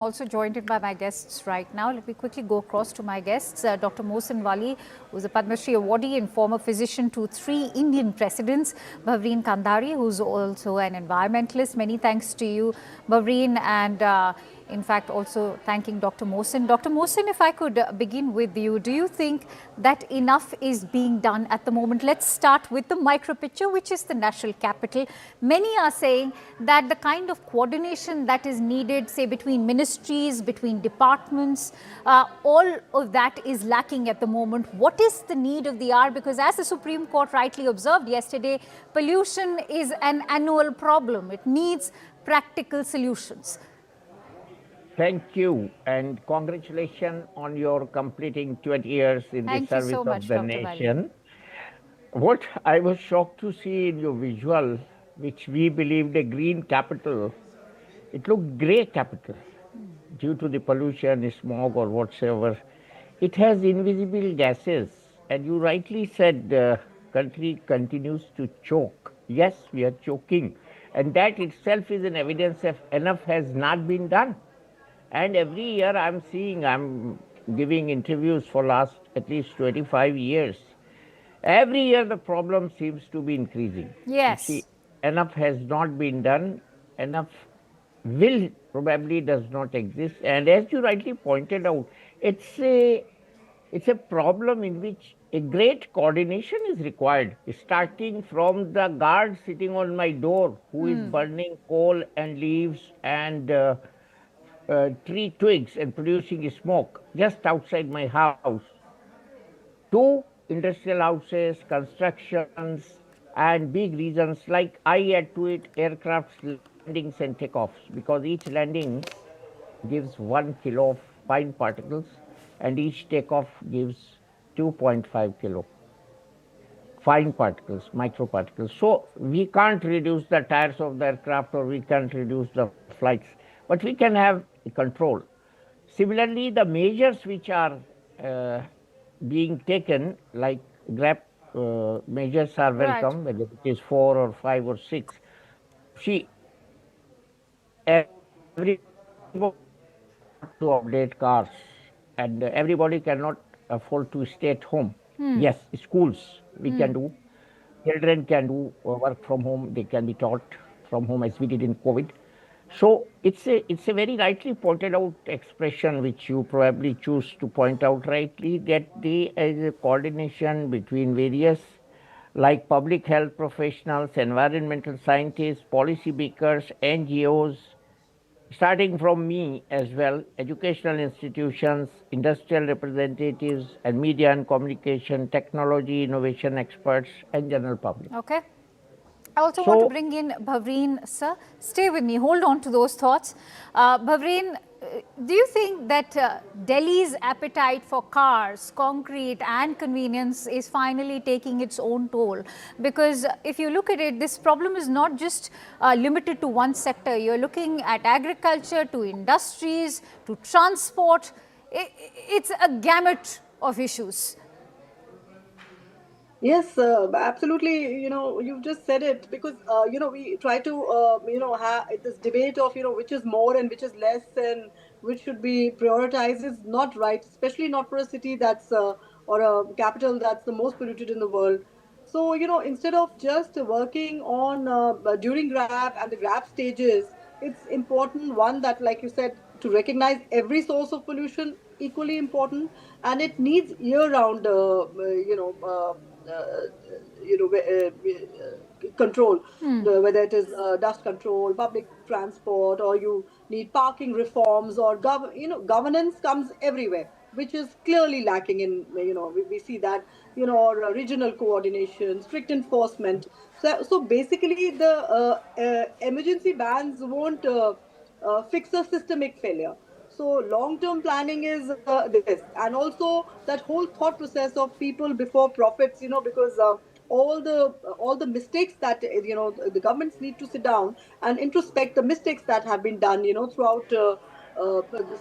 Also joined by my guests right now. Let me quickly go across to my guests. Dr. Mohsin Wali, who's a Padma Shri awardee and former physician to 3 Indian presidents. Bhavreen Kandari, who's also an environmentalist. Many thanks to you, Bhavreen, and in fact also thanking Dr. Mohsin. Dr. Mohsin, if I could begin with you, do you think that enough is being done at the moment? Let's start with the micro picture, which is the national capital. Many are saying that the kind of coordination that is needed, say between ministries, between departments, all of that is lacking at the moment. What is the need of the hour? Because as the Supreme Court rightly observed yesterday, pollution is an annual problem. It needs practical solutions. Thank you, and congratulations on your completing 20 years in the Thank you service so of much, the Dr. Wali. nation. What I was shocked to see in your visual, which we believed a green capital, it looked grey capital due to the pollution, smog or whatsoever. It has invisible gases, and you rightly said the country continues to choke. Yes, we are choking, and that itself is an evidence of enough has not been done. And every year I'm giving interviews for last at least 25 years. Every year the problem seems to be increasing. You see, Yes. enough has not been done, enough will probably does not exist. And as you rightly pointed out, it's a problem in which a great coordination is required, starting from the guard sitting on my door who is burning coal and leaves and tree twigs and producing smoke just outside my house, to industrial houses, constructions, and big reasons like I add to it aircrafts landings and takeoffs, because each landing gives 1 kilo of fine particles and each takeoff gives 2.5 kilo fine particles, microparticles. So we can't reduce the tires of the aircraft or we can't reduce the flights, but we can have control. Similarly, the measures which are uh, being taken, like grab measures are Right. welcome, whether it is 4 or 5 or 6. See, everybody to update cars, and everybody cannot afford to stay at home. Yes, schools we can do, children can do work from home, they can be taught from home as we did in COVID. So it's a very rightly pointed out expression which you probably choose to point out rightly, that there is a coordination between various like public health professionals, environmental scientists, policy makers, NGOs, starting from me as well, educational institutions, industrial representatives, and media and communication, technology, innovation experts, and general public. Okay. I also want to So, bring in Bhavreen, sir. Stay with me. Hold on to those thoughts. Bhavreen, do you think that Delhi's appetite for cars, concrete and convenience is finally taking its own toll? Because if you look at it, this problem is not just limited to one sector. You're looking at agriculture, to industries, to transport. It's a gamut of issues. Yes, absolutely. You've just said it because we try to have this debate of which is more and which is less and which should be prioritized is not right, especially not for a city that's or a capital that's the most polluted in the world. So instead of just working on during grab and the grab stages, it's important one that, like you said, to recognize every source of pollution equally important, and it needs year-round control, whether it is dust control, public transport, or you need parking reforms, or governance comes everywhere, which is clearly lacking in, we see that, or regional coordination, strict enforcement. So basically the emergency bans won't fix a systemic failure. So long-term planning is this, and also that whole thought process of people before profits. Because all the mistakes that the governments need to sit down and introspect the mistakes that have been done. Throughout.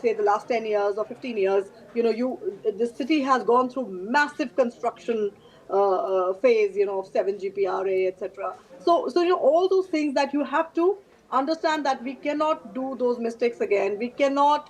Say the last 10 years or 15 years, the city has gone through massive construction phase, of 7 GPRA, etc. So all those things that you have to understand that we cannot do those mistakes again. We cannot,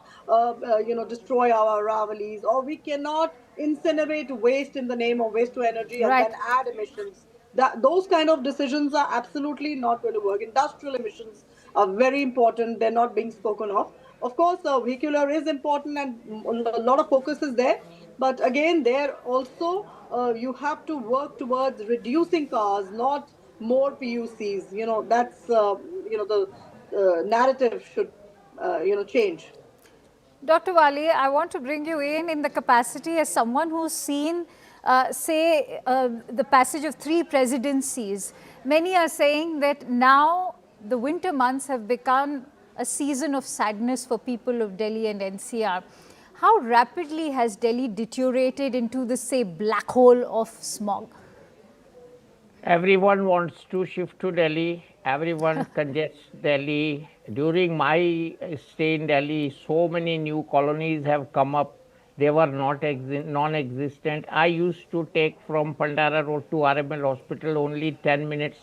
destroy our Ravalis, or we cannot incinerate waste in the name of waste to energy and then Right. add emissions. That those kind of decisions are absolutely not going to work. Industrial emissions are very important. They're not being spoken of. Of course, vehicular is important, and a lot of focus is there. But again, there also you have to work towards reducing cars, not more PUCs. That's the narrative should change. Dr. Wali, I want to bring you in the capacity as someone who's seen, the passage of 3 presidencies. Many are saying that now the winter months have become a season of sadness for people of Delhi and NCR. How rapidly has Delhi deteriorated into the, say, black hole of smog? Everyone wants to shift to Delhi. Everyone congests Delhi. During my stay in Delhi, so many new colonies have come up. They were not non-existent. I used to take from Pandara Road to RML Hospital only 10 minutes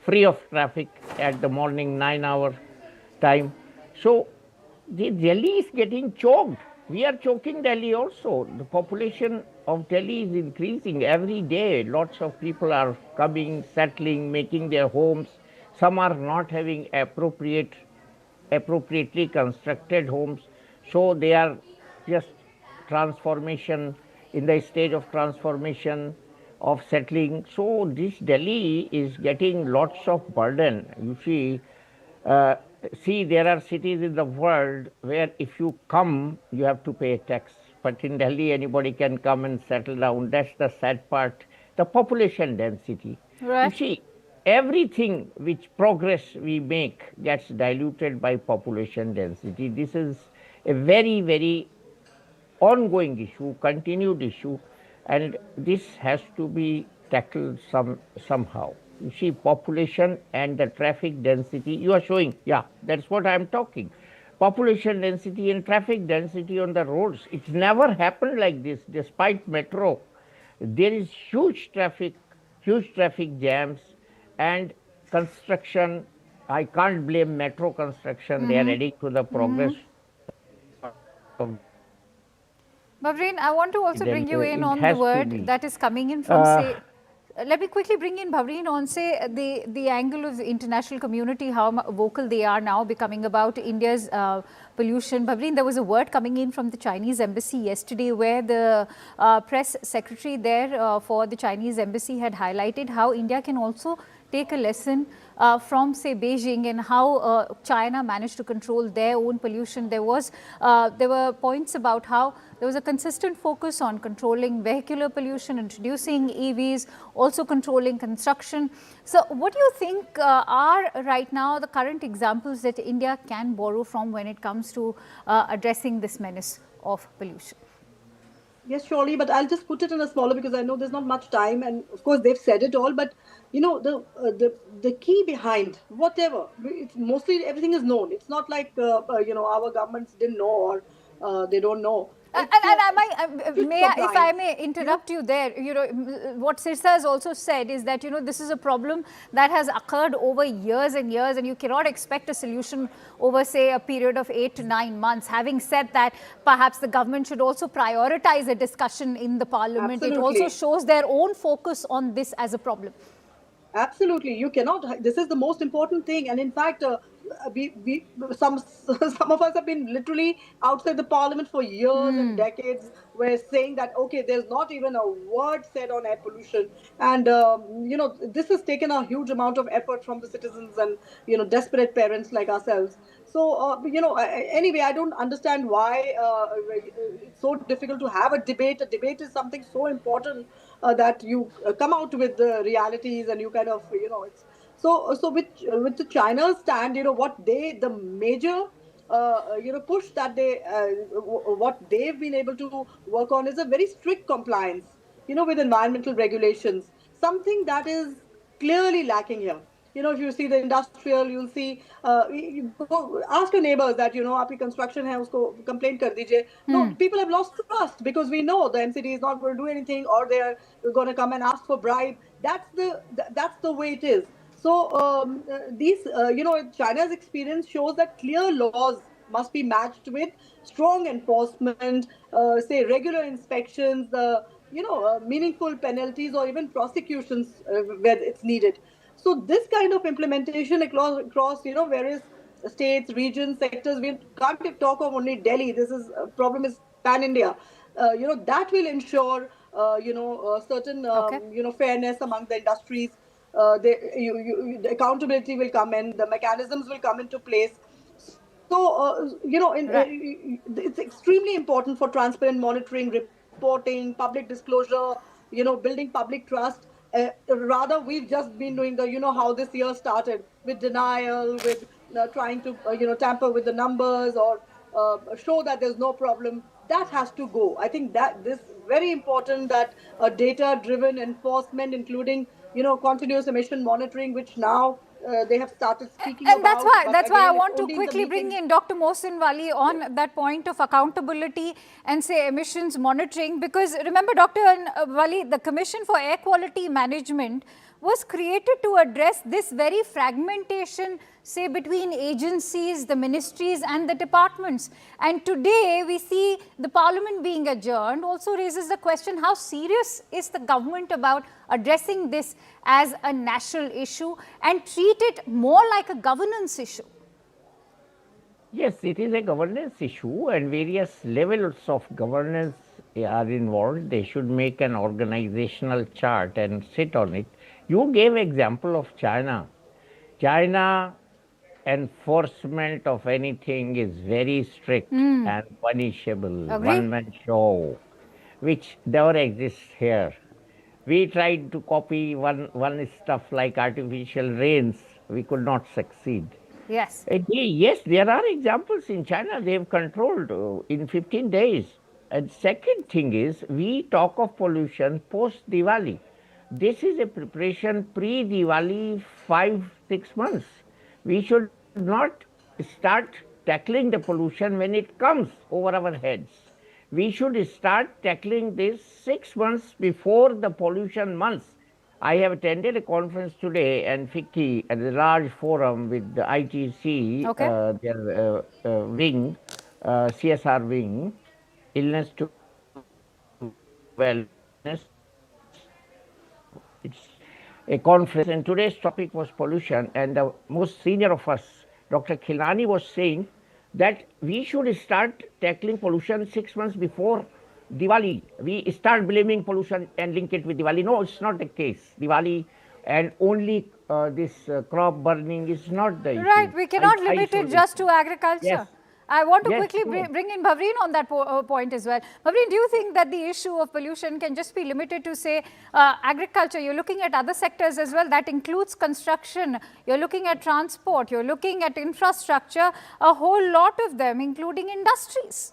free of traffic at the morning 9-hour time. So the Delhi is getting choked. We are choking Delhi also. The population of Delhi is increasing every day. Lots of people are coming, settling, making their homes. Some are not having appropriately constructed homes. So they are just transformation, in the stage of transformation, of settling. So this Delhi is getting lots of burden. You uh, see, there are cities in the world where if you come, you have to pay a tax. But in Delhi, anybody can come and settle down. That's the sad part. The population density. You Right. see, everything which progress we make gets diluted by population density. This is a very, very ongoing issue, continued issue, and this has to be tackled somehow. You see, population and the traffic density, you are showing, yeah, that's what I'm talking. Population density and traffic density on the roads, it's never happened like this despite metro. There is huge traffic jams and construction. I can't blame metro construction, they are adding to the progress of Bhavrin, I want to also then bring you in it on the has to word be. that is coming in from, Uh, say, let me quickly bring in Bhavrin on, say, the angle of the international community, how vocal they are now becoming about India's pollution. Bhavrin, there was a word coming in from the Chinese embassy yesterday where the press secretary there for the Chinese embassy had highlighted how India can also take a lesson from, say, Beijing, and how China managed to control their own pollution. There were points about how there was a consistent focus on controlling vehicular pollution, introducing EVs, also controlling construction. So what do you think are right now the current examples that India can borrow from when it comes to addressing this menace of pollution? Yes, surely, but I'll just put it in a smaller, because I know there's not much time, and of course they've said it all. But the key behind whatever, it's mostly everything is known. It's not like our governments didn't know, or they don't know. It's And strict if I compliance. may You know, interrupt you there, what Sirsa has also said is that, this is a problem that has occurred over years and years, and you cannot expect a solution over, say, a period of 8 to 9 months. Having said that, perhaps the government should also prioritize a discussion in the parliament. It also absolutely. shows their own focus on this as a problem. Absolutely, you cannot. This is the most important thing, and in fact, we some of us have been literally outside the parliament for years and decades. We're saying that okay, there's not even a word said on air pollution, and this has taken a huge amount of effort from the citizens and desperate parents like ourselves. So anyway, I don't understand why it's so difficult to have a debate. A debate is something so important that you come out with the realities, and you kind of it's so with the China's stand, what the major push that what they've been able to work on is a very strict compliance, with environmental regulations, something that is clearly lacking here. If you see the industrial, you'll see, you go ask your neighbors that आपकी construction है उसको complaint कर दीजिए. No, people have lost trust, because we know the MCD is not going to do anything, or they are going to come and ask for bribe. That's the way it is. So China's experience shows that clear laws must be matched with strong enforcement, say regular inspections, meaningful penalties, or even prosecutions where it's needed. So this kind of implementation across various states, regions, sectors. We can't talk of only Delhi. This is problem is pan India. That will ensure certain Okay. fairness among the industries. The accountability will come in, the mechanisms will come into place. So Right. it's extremely important for transparent monitoring, reporting, public disclosure, building public trust. Rather, we've just been doing the, how this year started with denial, with trying to tamper with the numbers, or show that there's no problem. That has to go. I think that this very important that data driven enforcement, including continuous emission monitoring, which now they have started speaking And about, but that's why I again, it's want to only in the quickly bring meetings. in Dr. Mohsin Wali on that point of accountability and say emissions monitoring, because remember, Dr. Wali, the Commission for Air Quality Management was created to address this very fragmentation, say, between agencies, the ministries and the departments. And today we see the parliament being adjourned also raises the question, how serious is the government about addressing this as a national issue and treat it more like a governance issue? Yes, it is a governance issue, and various levels of governance are involved. They should make an organizational chart and sit on it. You gave example of China. China enforcement of anything is very strict and punishable, Agree? one-man show, which never exists here. We tried to copy one stuff like artificial rains. We could not succeed. Yes. Yes, there are examples in China. They have controlled in 15 days. And second thing is, we talk of pollution post Diwali. This is a preparation pre Diwali 5-6 months. We should not start tackling the pollution when it comes over our heads. We should start tackling this 6 months before the pollution months. I have attended a conference today and FICCI at a large forum with the ITC, Okay. their wing, CSR wing, illness to wellness. It's a conference, and today's topic was pollution. And the most senior of us, Dr. Khilani, was saying that we should start tackling pollution 6 months before Diwali. We start blaming pollution and link it with Diwali. No, it's not the case. Diwali and only this crop burning is not the issue. Right, we cannot limit it just to agriculture. Yes. I want to Yes, quickly no. bring in Bhavreen on that point as well. Bhavreen, do you think that the issue of pollution can just be limited to, say, agriculture? You're looking at other sectors as well. That includes construction. You're looking at transport. You're looking at infrastructure, a whole lot of them, including industries.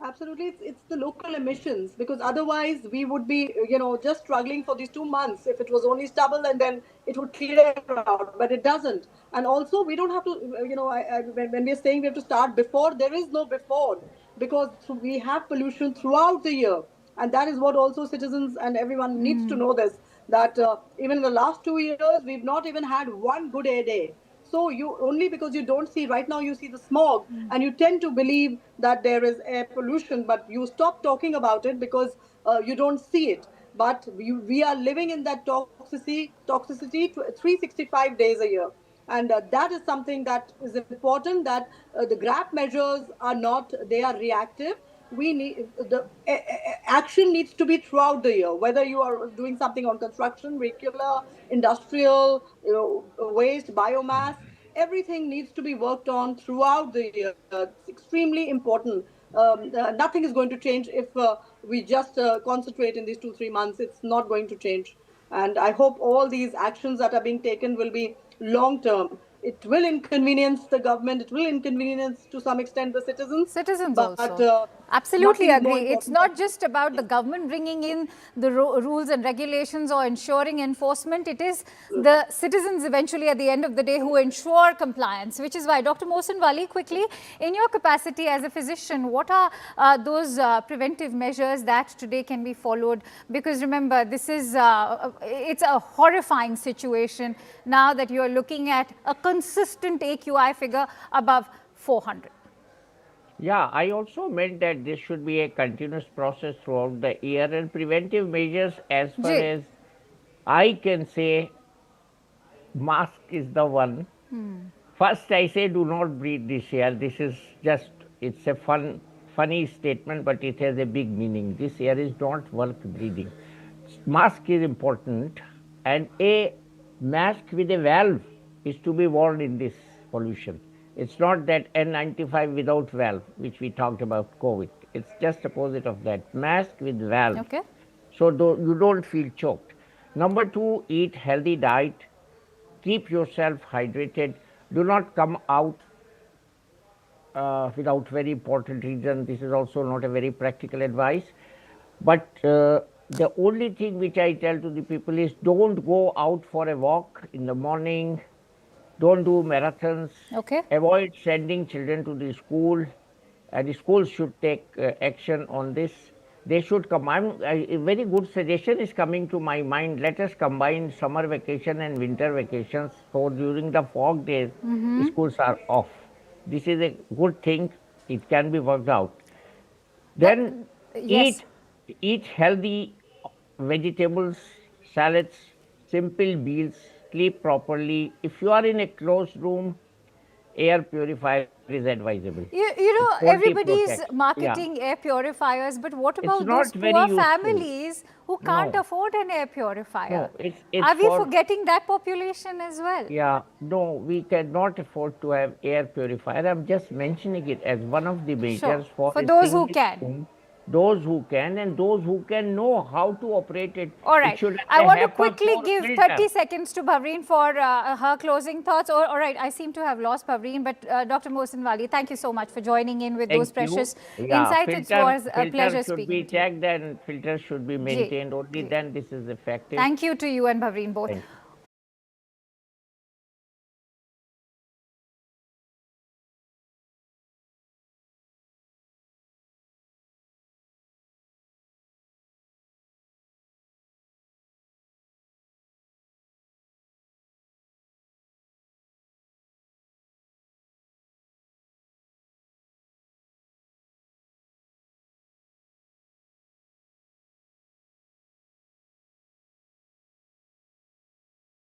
Absolutely, it's the local emissions, because otherwise we would be, just struggling for these 2 months if it was only stubble, and then it would clear out, but it doesn't. And also, we don't have to, when we're saying we have to start before, there is no before, because we have pollution throughout the year. And that is what also citizens and everyone needs to know this, that even in the last 2 years, we've not even had one good air day. So you only because you don't see right now, you see the smog, and you tend to believe that there is air pollution, but you stop talking about it because you don't see it. But we are living in that toxicity 365 days a year. And that is something that is important, that the grab measures are not, they are reactive. We need the action needs to be throughout the year, whether you are doing something on construction, vehicular, industrial, waste, biomass. Everything needs to be worked on throughout the year. It's extremely important. Nothing is going to change if we just concentrate in these 2-3 months. It's not going to change. And I hope all these actions that are being taken will be long term. It will inconvenience the government. It will inconvenience to some extent the citizens. Citizens But also. Absolutely Nothing more agree. It's important not just about the government bringing in the rules and regulations or ensuring enforcement. It is the citizens eventually at the end of the day who ensure compliance, which is why Dr. Mohsin Wali, quickly, in your capacity as a physician, what are those preventive measures that today can be followed? Because remember, this is, it's a horrifying situation now that you're looking at a consistent AQI figure above 400. Yeah, I also meant that this should be a continuous process throughout the year, and preventive measures, as far Ji. as I can say, mask is the one. First, I say do not breathe this year. This is just, it's a funny statement, but it has a big meaning. This air is not worth breathing. Mask is important, and a mask with a valve is to be worn in this pollution. It's not that N95 without valve, which we talked about COVID. It's just opposite of that. Mask with valve. Okay. So you don't feel choked. Number two, eat healthy diet. Keep yourself hydrated. Do not come out without very important reason. This is also not a very practical advice. But the only thing which I tell to the people is don't go out for a walk in the morning. Don't do marathons. Okay. Avoid sending children to the school. The schools should take action on this. They should combine. A very good suggestion is coming to my mind. Let us combine summer vacation and winter vacations. So during the fog days, schools are off. This is a good thing. It can be worked out. Then Yes. eat healthy vegetables, salads, simple meals, sleep properly. If you are in a closed room, air purifier is advisable. You know, Quality everybody's protect. marketing air purifiers, but what It's about not those very poor useful. families who can't No. afford an air purifier? No, it's Are we for, forgetting that population as well? yeah, no, we cannot afford to have air purifier. I'm just mentioning it as one of the measures for For a those who single can. room. Those who can, and those who can know how to operate it. All It right. should I have a want to HEPA quickly 4 give filter. 30 seconds to Bhavreen for her closing thoughts. All right. I seem to have lost Bhavreen, but Dr. Mohsin Wali, thank you so much for joining in with those Thank you. precious Yeah, insights. It was a filter pleasure should speaking be to you. checked and filters should be Ji, maintained. Only ji. then this is effective. Thank you to you and Bhavreen both. Thank you.